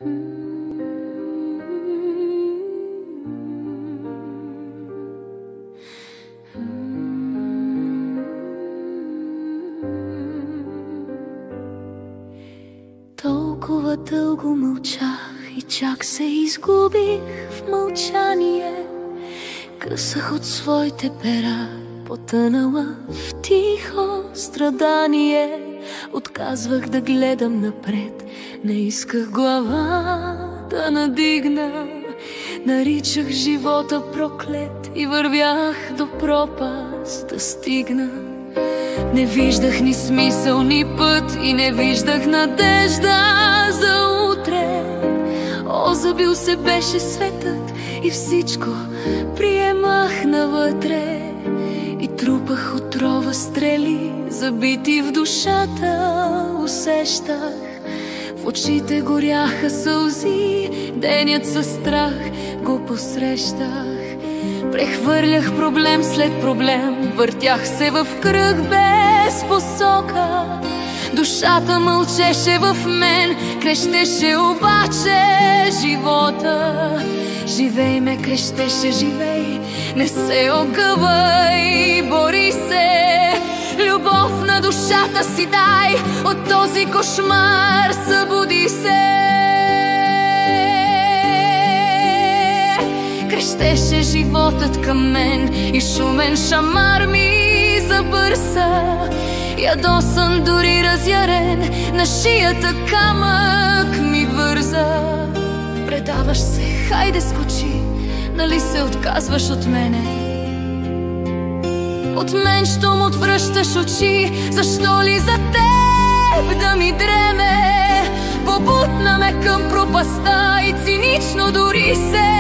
Толкова дълго мълчах и чак се изгубих в мълчание. Късах от своите пера, потънала в тихо страдание. Отказвах да гледам напред, не исках глава да надигна. Наричах живота проклет и вървях до пропаст да стигна. Не виждах ни смисъл, ни път и не виждах надежда за утре. Озабил се беше светът и всичко приемах навътре. И трупах отрова стрели, забити в душата усещах. В очите горяха сълзи, денят със страх го посрещах. Прехвърлях проблем след проблем, въртях се в кръг без посока. Душата мълчеше в мен, крещеше обаче живота. Живей ме, крещеше, живей, не се огъвай, бори се. Любов на душата си дай, от този кошмар събуди се. Крещеше животът към мен и шумен шамар ми забърса. Ядосан, дори разярен, на шията камък ми върза. Предаваш се, хайде скочи, нали се отказваш от мене? От мен щом отвръщаш очи, защо ли за теб да ми дреме? Побутна ме към пропаста и цинично дори се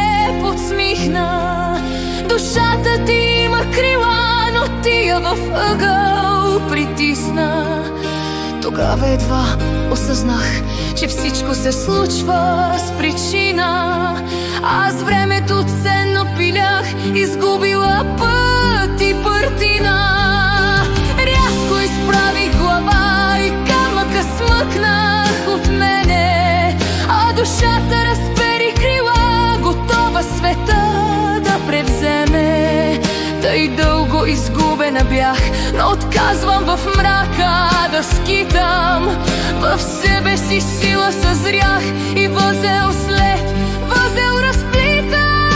подсмихна. Душата ти има крила, но ти я в ъгъл притисна. Тогава едва осъзнах, че всичко се случва с причина. Аз времето ценно пилях, изгубила път и партина. Рязко изправих глава и камъка смъкнах от мене, а душата разпери крила, готова света да превземе. Тъй дълго изгубена бях, но отказвам в мрака да скитам. В себе си сила съзрях и възел след възел разплитам.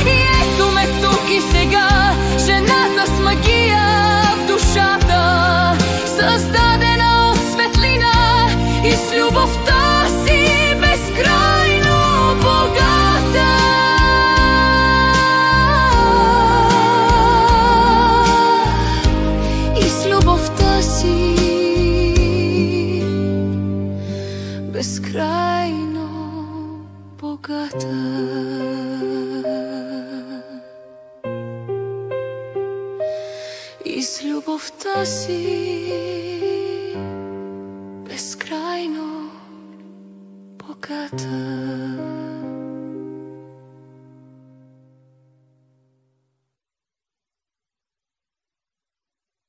И ето ме тук и сега, жената с магия в душата, създадена от светлина и с любовта си безкрайно богата. Безкрайно богата. И с любовта си безкрайно богата.